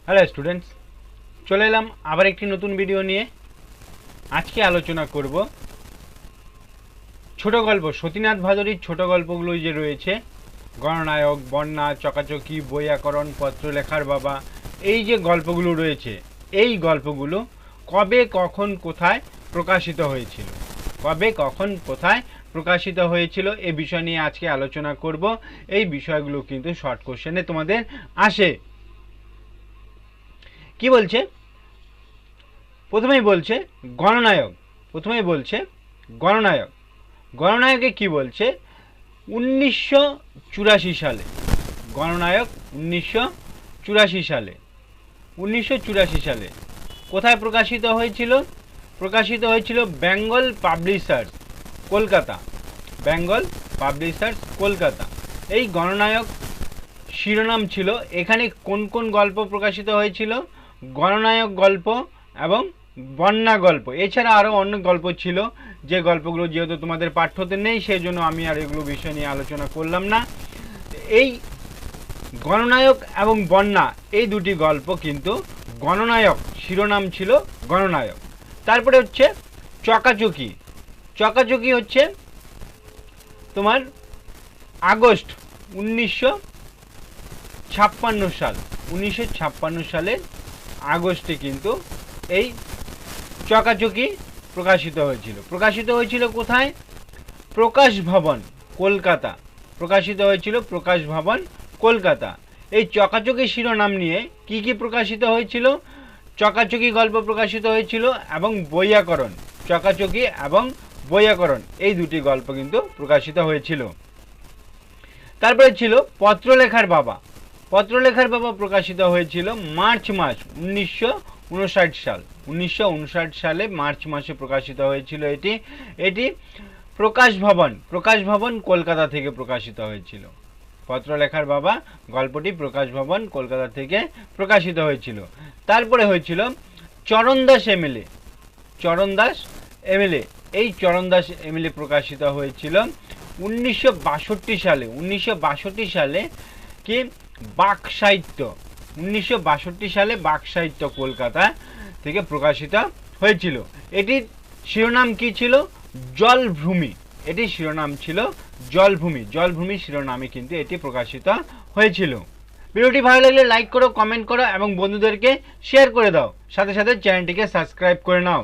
Hello students, চলে এলাম আবার একটি নতুন ভিডিও নিয়ে। আজকে আলোচনা করব ছোট গল্প, সতীনাথ ভাদুড়ীর ছোট গল্পগুলো যে রয়েছে, গণনায়ক, বন্যা, চকাচকি, বৈয়াকরণ, পত্রলেখার বাবা, এই যে গল্পগুলো রয়েছে, এই গল্পগুলো কবে কখন কোথায় প্রকাশিত হয়েছিল, কবে কখন কোথায় প্রকাশিত হয়েছিল এ বিষয় নিয়ে আজকে আলোচনা করব। এই বিষয়গুলো কিন্তু শর্ট কোশ্চেনে তোমাদের আসে। কি বলছে? প্রথমেই বলছে গণনায়ক, প্রথমেই বলছে গণনায়ক। গণনায়কে কি বলছে? 1984 সালে, গণনায়ক 1984 সালে, 1984 সালে কোথায় প্রকাশিত হয়েছিল? প্রকাশিত হয়েছিল বেঙ্গল পাবলিশার্স, কলকাতা, বেঙ্গল পাবলিশার্স, কলকাতা। এই গণনায়ক শিরোনাম ছিল। এখানে কোন কোন গল্প প্রকাশিত হয়েছিল? গণনায়ক গল্প এবং বন্যা গল্প। এছাড়া আরও অন্য গল্প ছিল, যে গল্পগুলো যেহেতু তোমাদের পাঠ্যতে নেই, সেই জন্য আমি আর এগুলো বিষয় নিয়ে আলোচনা করলাম না। এই গণনায়ক এবং বন্যা, এই দুটি গল্প কিন্তু গণনায়ক শিরোনাম ছিল, গণনায়ক। তারপরে হচ্ছে চকাচকি। চকাচকি হচ্ছে তোমার আগস্ট 1956 সাল, 1956 সালের আগস্টে কিন্তু এই চকাচকি প্রকাশিত হয়েছিল। প্রকাশিত হয়েছিল কোথায়? প্রকাশ ভবন, কলকাতা। প্রকাশিত হয়েছিল প্রকাশ ভবন, কলকাতা। এই চকাচকি শিরোনাম নিয়ে কি কি প্রকাশিত হয়েছিল? চকাচকি গল্প প্রকাশিত হয়েছিল এবং বৈয়াকরণ, চকাচকি এবং বৈয়াকরণ, এই দুটি গল্প কিন্তু প্রকাশিত হয়েছিল। তারপরে ছিল পত্রলেখার বাবা। পত্রলেখার বাবা প্রকাশিত হয়েছিল মার্চ মাস 1959 সাল, 1959 সালে মার্চ মাসে প্রকাশিত হয়েছিল। এটি প্রকাশ ভবন, প্রকাশ ভবন কলকাতা থেকে প্রকাশিত হয়েছিল। পত্রলেখার বাবা গল্পটি প্রকাশ ভবন কলকাতা থেকে প্রকাশিত হয়েছিল। তারপরে হয়েছিল চরণদাস এমএলএ, চরণদাস এমএলএ। এই চরণদাস এমএলএ প্রকাশিত হয়েছিল 1962 সালে। 1962 সালে কি বাক সাহিত্য, 1962 সালে বাক সাহিত্য কলকাতা থেকে প্রকাশিত হয়েছিল। এটির শিরোনাম কি ছিল? জলভূমি। এটির শিরোনাম ছিল জলভূমি। জলভূমি শিরোনামে কিন্তু এটি প্রকাশিত হয়েছিল। ভিডিওটি ভালো লাগলে লাইক করো, কমেন্ট করো এবং বন্ধুদেরকে শেয়ার করে দাও। সাথে সাথে চ্যানেলটিকে সাবস্ক্রাইব করে নাও।